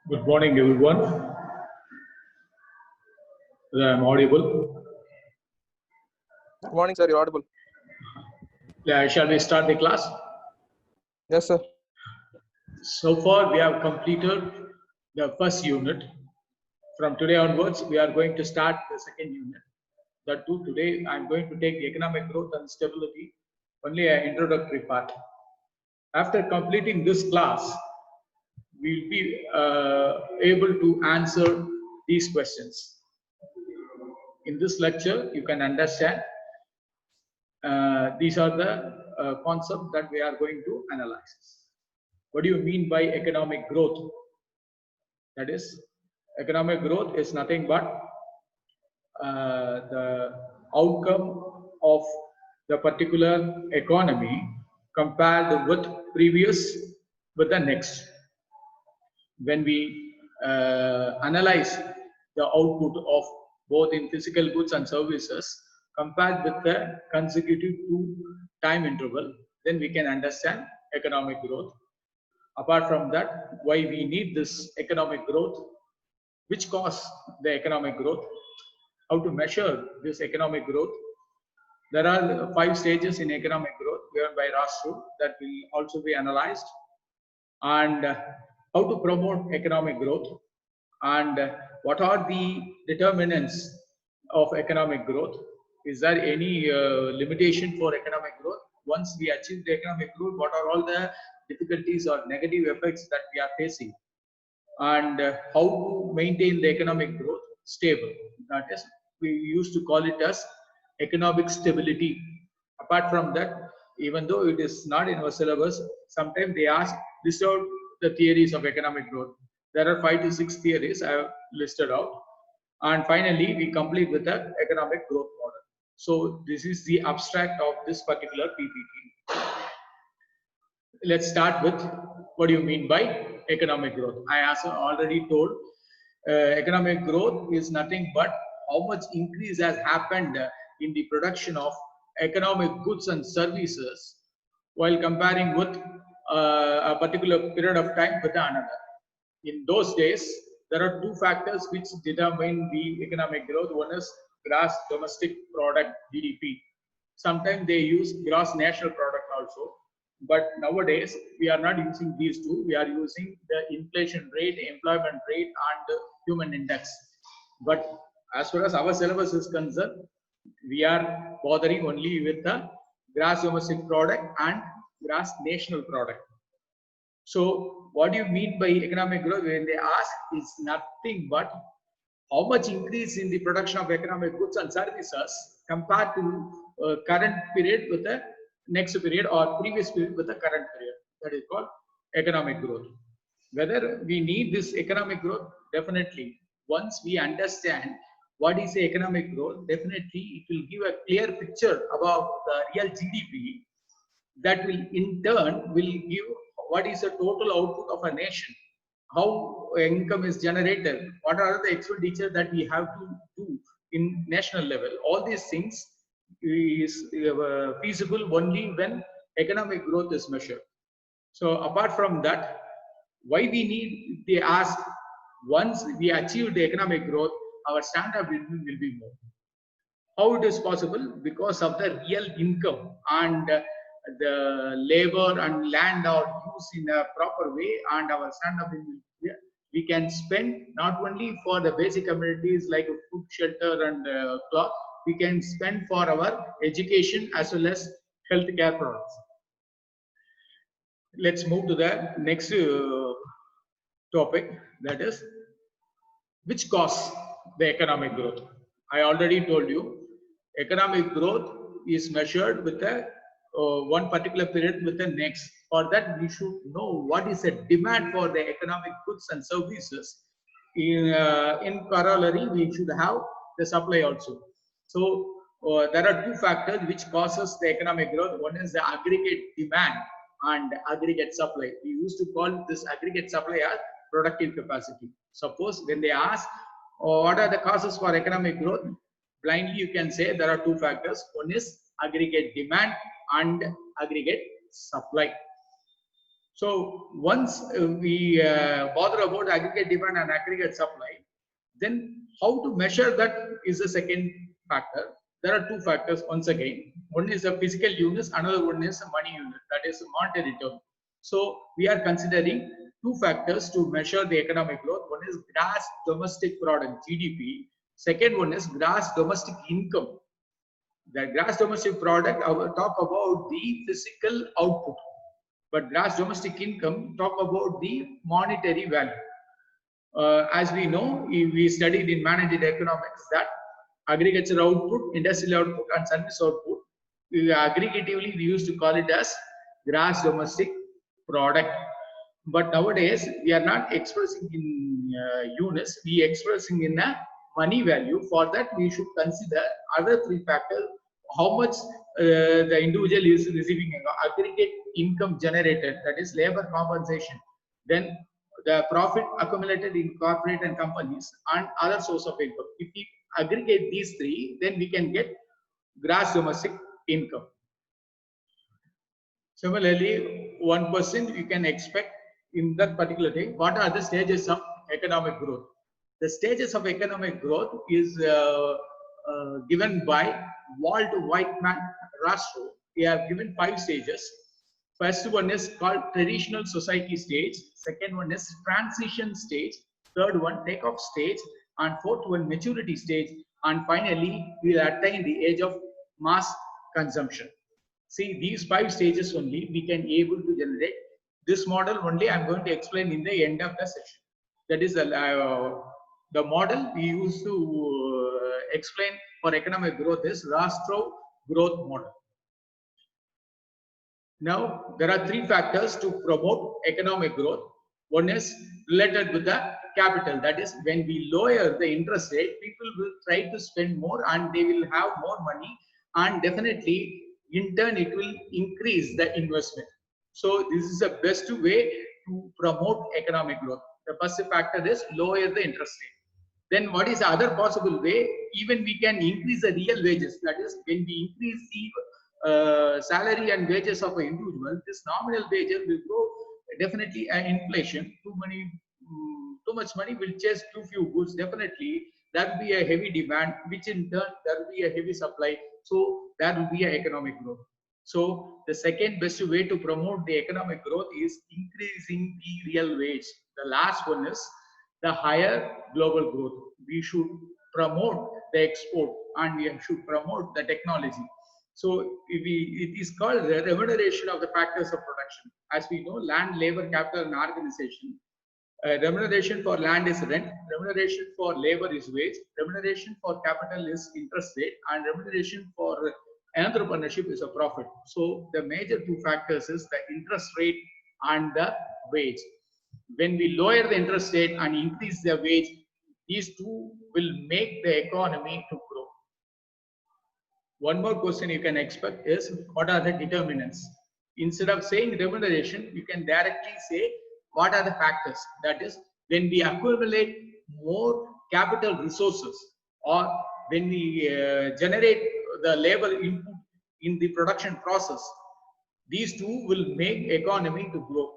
Good morning, everyone. I'm audible. Good morning, sir. You're audible. Shall we start the class? Yes, sir. So far, we have completed the first unit. From today onwards, we are going to start the second unit. That too, today I'm going to take economic growth and stability, only an introductory part. After completing this class, we'll be able to answer these questions. In this lecture, you can understand these are the concepts that we are going to analyze. What do you mean by economic growth? That is, economic growth is nothing but the outcome of the particular economy compared with previous with the next. When we analyze the output of both in physical goods and services compared with the consecutive time interval, then we can understand economic growth. Apart from that, why we need this economic growth, which cause the economic growth, how to measure this economic growth. There are 5 stages in economic growth given by Rastru that will also be analyzed, and how to promote economic growth, and what are the determinants of economic growth. Is there any limitation for economic growth? Once we achieve the economic growth, what are all the difficulties or negative effects that we are facing, and how to maintain the economic growth stable. That is, we used to call it as economic stability. Apart from that, even though it is not in our syllabus, sometimes they ask, list out the theories of economic growth. There are 5 to 6 theories I have listed out. And finally, we complete with the economic growth model. So this is the abstract of this particular PPT. Let's start with what do you mean by economic growth. I already told economic growth is nothing but how much increase has happened in the production of economic goods and services while comparing with a particular period of time with another. In those days, there are 2 factors which determine the economic growth. One is gross domestic product, GDP. Sometimes they use gross national product also. But nowadays, we are not using these 2. We are using the inflation rate, employment rate, and the human index. But as far as our syllabus is concerned, we are bothering only with the gross domestic product and gross national product. So what do you mean by economic growth? When they ask, is nothing but how much increase in the production of economic goods and services compared to current period with the next period or previous period with the current period. That is called economic growth. Whether we need this economic growth, definitely. Once we understand what is the economic growth, definitely it will give a clear picture about the real GDP that will in turn will give what is the total output of a nation, how income is generated, what are the expenditure that we have to do in national level. All these things is feasible only when economic growth is measured. So apart from that, why we need, they ask, once we achieve the economic growth, our standard of living will be more. How it is possible? Because of the real income and the labor and land are used in a proper way, and our standard of living, we can spend not only for the basic amenities like food, shelter, and cloth. We can spend for our education as well as healthcare products. Let's move to the next topic, that is, which cause the economic growth. I already told you, economic growth is measured with a one particular period with the next. For that, we should know what is the demand for the economic goods and services. In corollary, we should have the supply also. So there are 2 factors which causes the economic growth. One is the aggregate demand and aggregate supply. We used to call this aggregate supply as productive capacity. Suppose when they ask what are the causes for economic growth, blindly you can say there are 2 factors. One is aggregate demand and aggregate supply. So once we bother about aggregate demand and aggregate supply, then how to measure that is the second factor. There are two factors once again. One is the physical units, another one is the money unit, that is monetary term. So we are considering two factors to measure the economic growth. One is gross domestic product, GDP. Second one is gross domestic income. The gross domestic product, I will talk about the physical output, but gross domestic income talk about the monetary value. As we know, we studied in managed economics that agriculture output, industrial output, and service output, aggregatively we used to call it as gross domestic product. But nowadays we are not expressing in units, we are expressing in a money value. For that, we should consider other three factors: how much the individual is receiving aggregate income generated, that is labor compensation, then the profit accumulated in corporate and companies, and other source of income. If we aggregate these three, then we can get gross domestic income. Similarly, 1% you can expect in that particular thing. What are the stages of economic growth? The stages of economic growth is given by Walt Whitman Rastro. We have given 5 stages. First one is called traditional society stage. Second one is transition stage. Third one, takeoff stage. And fourth one, maturity stage. And finally, we will attain the age of mass consumption. See, these 5 stages only we can able to generate. This model only I am going to explain in the end of the session. That is the model we use to explain for economic growth is Rastro growth model. Now, there are 3 factors to promote economic growth. One is related with the capital. That is, when we lower the interest rate, people will try to spend more and they will have more money, and definitely in turn it will increase the investment. So this is the best way to promote economic growth. The first factor is lower the interest rate. Then what is the other possible way? Even we can increase the real wages. That is, when we increase the salary and wages of an individual, this nominal wages will grow. Definitely inflation, too much money will chase too few goods. Definitely there will be a heavy demand, which in turn there will be a heavy supply. So there will be an economic growth. So the second best way to promote the economic growth is increasing the real wage. The last one is the higher global growth. We should promote the export and we should promote the technology. So it is called the remuneration of the factors of production. As we know, land, labor, capital, and organization. Remuneration for land is rent, remuneration for labor is wage, remuneration for capital is interest rate, and remuneration for entrepreneurship is a profit. So the major 2 factors is the interest rate and the wage. When we lower the interest rate and increase the wage, these 2 will make the economy to grow. One more question you can expect is, what are the determinants? Instead of saying remuneration, you can directly say what are the factors. That is, when we accumulate more capital resources, or when we generate the labor input in the production process, these 2 will make economy to grow.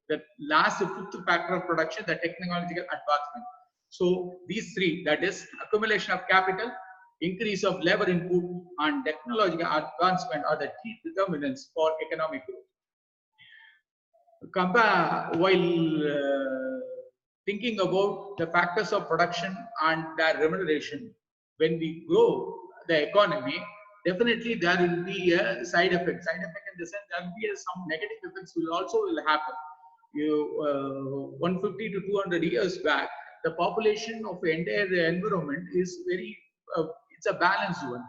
The last 5th factor of production, the technological advancement. So these 3, that is accumulation of capital, increase of labor input, and technological advancement are the key determinants for economic growth. While thinking about the factors of production and their remuneration, when we grow the economy, definitely there will be a side effect. Side effect in the sense there will be some negative effects will also happen. 150 to 200 years back, the population of the entire environment is very it's a balanced one.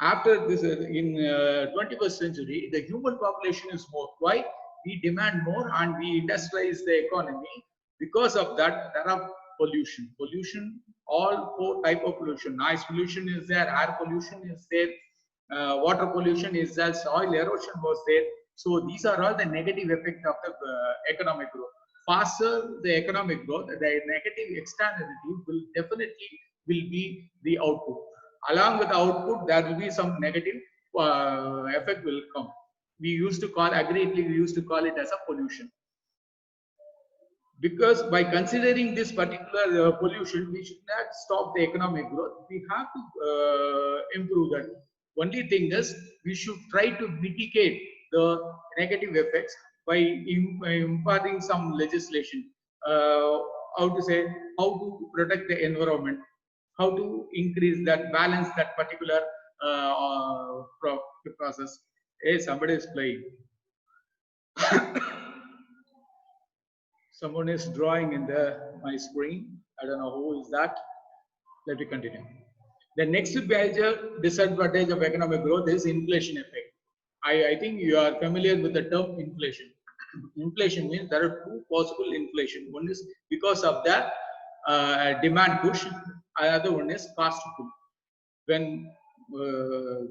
After this, in 21st century, the human population is more. Why? We demand more and we industrialize the economy. Because of that, there are pollution. Pollution, all 4 type of pollution. Noise pollution is there, air pollution is there, water pollution is there, soil erosion was there. So these are all the negative effect of the economic growth. Faster the economic growth, the negative externality will definitely be the output. Along with the output, there will be some negative effect will come. We used to call, aggregately, we used to call it as a pollution. Because by considering this particular pollution, we should not stop the economic growth. We have to improve that. Only thing is, we should try to mitigate the negative effects by imparting some legislation. How to say, how to protect the environment, how to increase that, balance that particular process. Hey, somebody is playing. Someone is drawing in my screen. I don't know who is that. Let me continue. The next major disadvantage of economic growth is inflation effect. I think you are familiar with the term inflation. Inflation means there are two possible inflation. One is because of the demand push. Another one is cost pull. When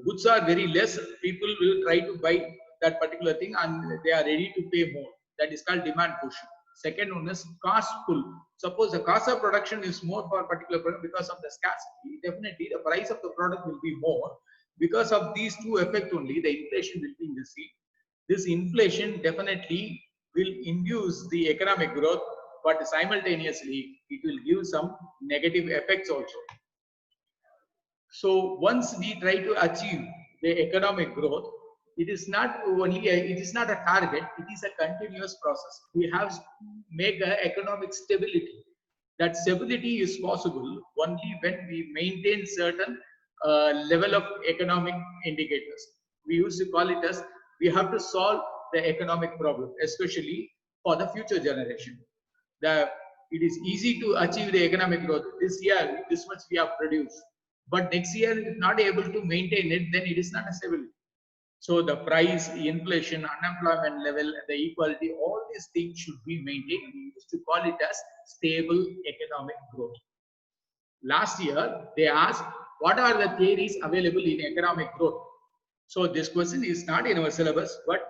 goods are very less, people will try to buy that particular thing and they are ready to pay more. That is called demand push. Second one is cost pull. Suppose the cost of production is more for a particular product because of the scarcity, definitely the price of the product will be more. Because of these two effects only, the inflation will be increasing. This inflation definitely will induce the economic growth, but simultaneously it will give some negative effects also. So once we try to achieve the economic growth, it is not only it is not a target, it is a continuous process. We have to make an economic stability. That stability is possible only when we maintain certain level of economic indicators. We used to call it as we have to solve the economic problem, especially for the future generation. It is easy to achieve the economic growth. This year, this much we have produced, but next year if not able to maintain it, then it is not a stability. So the price, inflation, unemployment level, the equality, all these things should be maintained. We used to call it as stable economic growth. Last year, they asked, what are the theories available in economic growth? So this question is not in our syllabus, but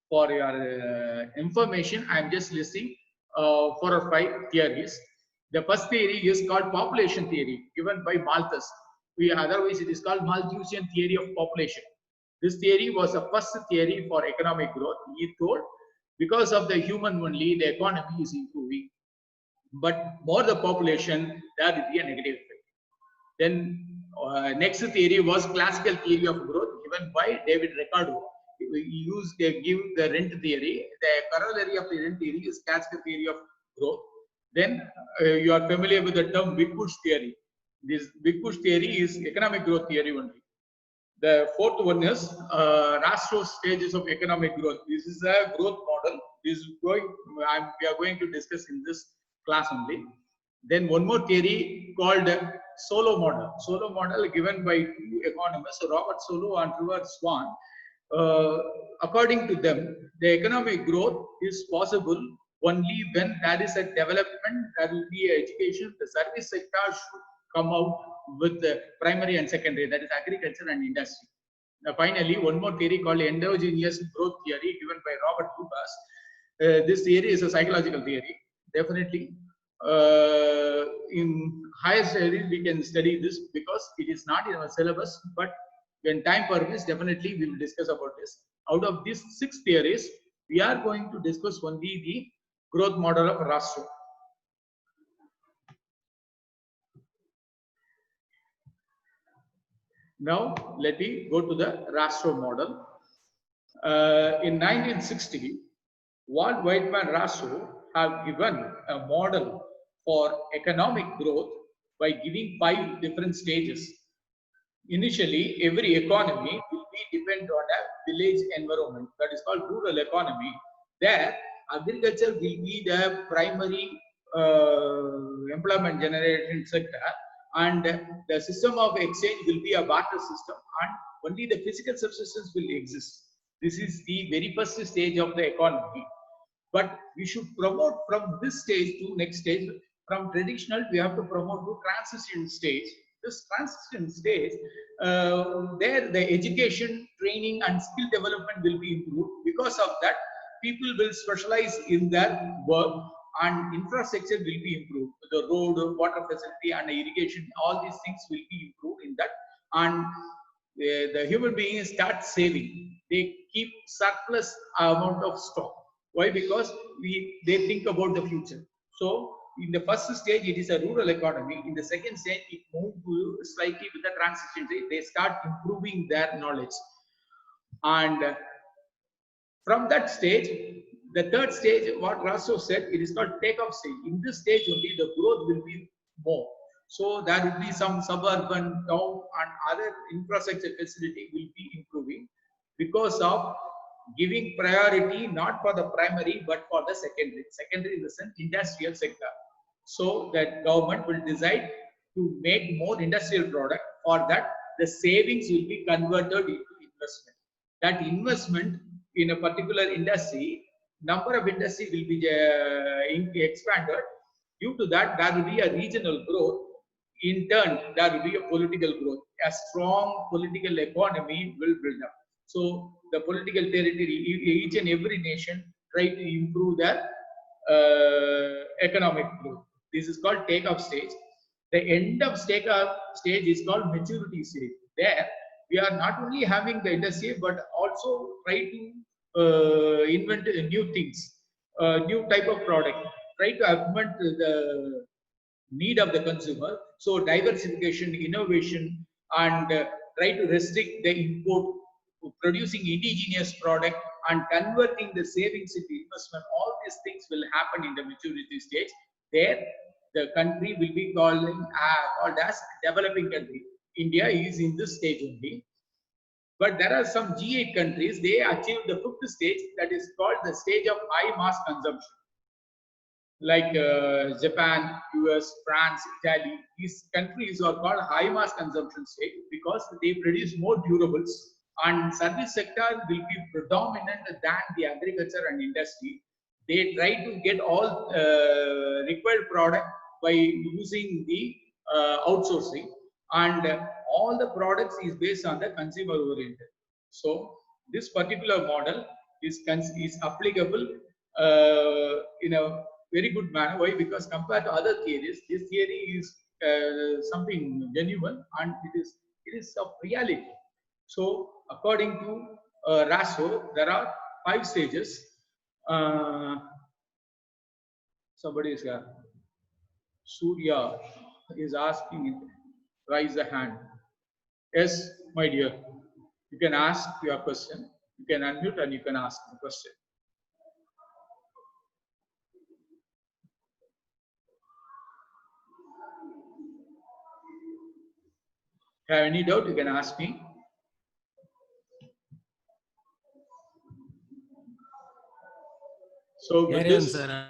for your information, I am just listing 4 or 5 theories. The first theory is called population theory, given by Malthus. Otherwise, it is called Malthusian theory of population. This theory was the first theory for economic growth. He told, because of the human only, the economy is improving. But more the population, there will be a negative effect. Then next theory was classical theory of growth, given by David Ricardo. They give the rent theory. The corollary of the rent theory is classical theory of growth. Then you are familiar with the term Big Push theory. This Big Push theory is economic growth theory only. The fourth one is Rastro's stages of economic growth. This is a growth model. We are going to discuss in this class only. Then one more theory called Solow model. Solow model given by 2 economists, Robert Solow and Trevor Swan. According to them, the economic growth is possible only when there is a development, there will be education, the service sector should come out with the primary and secondary, that is agriculture and industry. Now, finally, one more theory called endogenous growth theory given by Robert Lubas. This theory is a psychological theory. Definitely, in higher studies, we can study this because it is not in our syllabus, but when time permits, definitely we will discuss about this. Out of these 6 theories, we are going to discuss only the growth model of Rastro. Now, let me go to the Rastro model. In 1960, Walt Whitman Rastro have given a model for economic growth by giving 5 different stages. Initially, every economy will be dependent on a village environment, that is called rural economy. There, agriculture will be the primary employment generation sector, and the system of exchange will be a barter system, and only the physical subsistence will exist. This is the very first stage of the economy. But we should promote from this stage to next stage. From traditional, we have to promote to transition stage. This transition stage, there the education, training, and skill development will be improved. Because of that, people will specialize in their work, and infrastructure will be improved. The road, water facility, and irrigation, all these things will be improved in that. And the human beings start saving. They keep surplus amount of stock. Why? Because they think about the future. So in the first stage, it is a rural economy. In the second stage, it moved to slightly with the transition stage. They start improving their knowledge. And from that stage, the third stage, what Rasso said, it is called take-off stage. In this stage only, the growth will be more. So there will be some suburban, town, and other infrastructure facility will be improving because of giving priority not for the primary but for the secondary. Secondary in the sense industrial sector. So that government will decide to make more industrial product. For that, the savings will be converted into investment. That investment in a particular industry, number of industry will be expanded. Due to that, there will be a regional growth. In turn, there will be a political growth. A strong political economy will build up. So the political territory, each and every nation try to improve their economic growth. This is called take-off stage. The end of take-off stage is called maturity stage. There, we are not only having the industry, but also try to invent new things, new type of product, try to augment the need of the consumer. So diversification, innovation, and try to restrict the import, producing indigenous product and converting the savings into investment. All these things will happen in the maturity stage. There, the country will be called as developing country. India is in this stage only. But there are some G8 countries, they achieved the fifth stage, that is called the stage of high mass consumption. Like Japan, US, France, Italy, these countries are called high mass consumption state because they produce more durables, and service sector will be predominant than the agriculture and industry. They try to get all required product by using the outsourcing, and all the products is based on the consumer oriented. So this particular model is applicable in a very good manner. Why? Because compared to other theories, this theory is something genuine and it is of reality. So according to Rasso, there are 5 stages. Somebody is here. Surya is asking, raise the hand. Yes, my dear, you can ask your question. You can unmute and you can ask the question. If you have any doubt, you can ask me. So with Carry on, this, sir.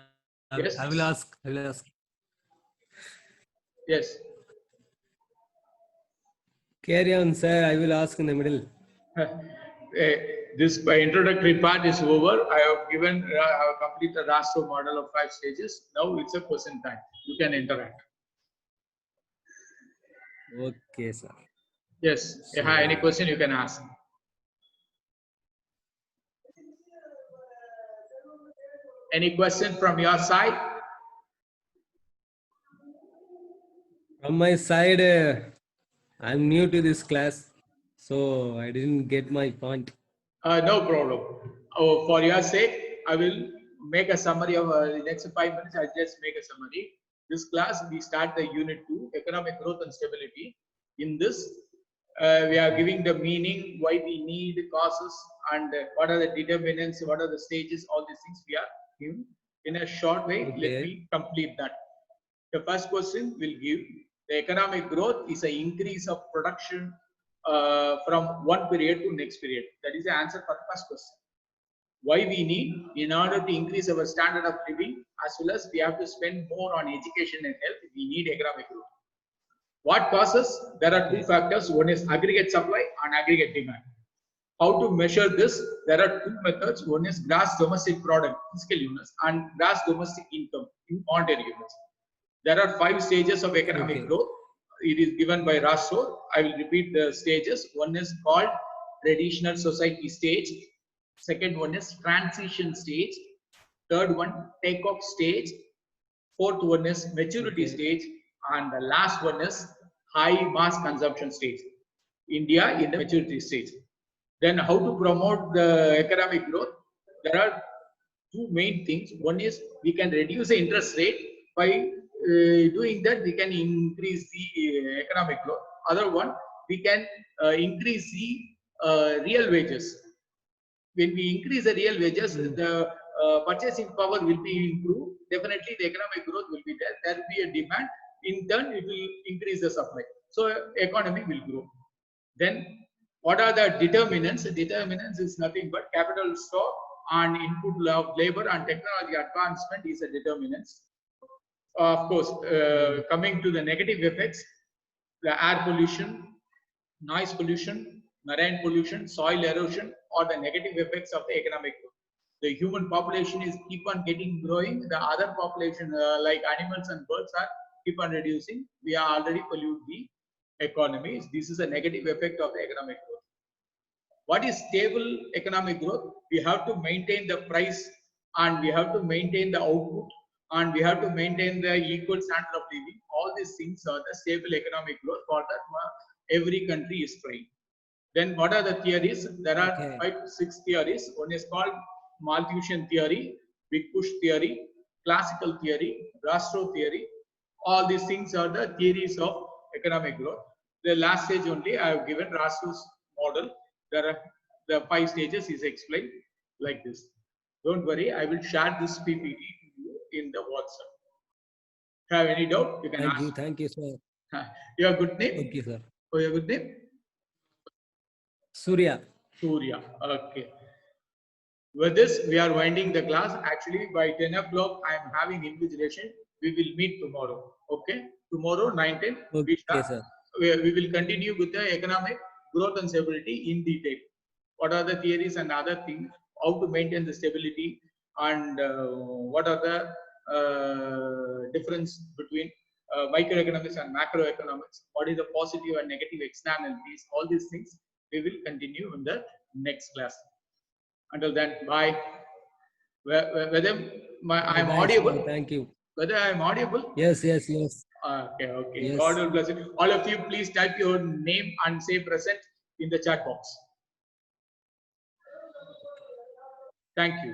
yes, I will ask. I will ask. Yes. Carry on, sir. I will ask in the middle. This introductory part is over. I have given, I have completed the Rasso model of 5 stages. Now it's a question time. You can interact. Okay, sir. Yes. If you have any question, you can ask. Any question from your side? From my side, I'm new to this class, so I didn't get my point. No problem. Oh, for your sake, I will make a summary of the next 5 minutes. I'll just make a summary. This class, we start the unit 2, economic growth and stability. In this, we are giving the meaning, why we need causes, and what are the determinants, what are the stages, all these things we are giving in a short way. Okay. Let me complete that. The first question will give the economic growth is an increase of production from one period to next period. That is the answer for the first question. Why we need, in order to increase our standard of living, as well as we have to spend more on education and health, we need economic growth. What causes? There are 2 factors. One is aggregate supply and aggregate demand. How to measure this? There are 2 methods. One is gross domestic product, fiscal units, and gross domestic income, in monetary units. There are 5 stages of economic growth. It is given by Rasso. I will repeat the stages. One is called traditional society stage. Second one is transition stage. Third one, take-off stage. Fourth one is maturity stage. And the last one is high mass consumption stage. India in the maturity stage. Then how to promote the economic growth? There are 2 main things. One is we can reduce the interest rate By doing that, we can increase the economic growth. Other one, we can increase the real wages. When we increase the real wages, the purchasing power will be improved. Definitely, the economic growth will be there. There will be a demand. In turn, it will increase the supply. So, economy will grow. Then, what are the determinants? Determinants is nothing but capital stock and input of labor and technology advancement is a determinants. Of course, coming to the negative effects, the air pollution, noise pollution, marine pollution, soil erosion, or the negative effects of the economic growth. The human population is keep on getting growing. The other population, like animals and birds, are keep on reducing. We are already pollute the economy. This is a negative effect of the economic growth. What is stable economic growth? We have to maintain the price, and we have to maintain the output, and we have to maintain the equal standard of living. All these things are the stable economic growth. For that, every country is trying. Then what are the theories? There are 5 to 6 theories. One is called Malthusian theory, Big Push theory, classical theory, Rastro theory. All these things are the theories of economic growth. The last stage only I have given Rastro's model. There are the 5 stages is explained like this. Don't worry, I will share this PPT to you in the WhatsApp. Have any doubt? You can ask. Thank you, sir. Your good name? Okay, sir. Oh, your good name? Surya. Surya. Okay. With this, we are winding the class. Actually, by 10 o'clock, I am having invigilation. We will meet tomorrow. Okay? Tomorrow, 9:10. Okay, sir. We will continue with the economic growth and stability in detail. What are the theories and other things? How to maintain the stability, and what are the difference between microeconomics and macroeconomics? What is the positive and negative externalities? All these things we will continue in the next class. Until then, bye. Whether I am audible? Sir. Thank you. Whether I am audible? Yes. Okay. Yes. God will bless you. All of you, please type your name and say present in the chat box. Thank you.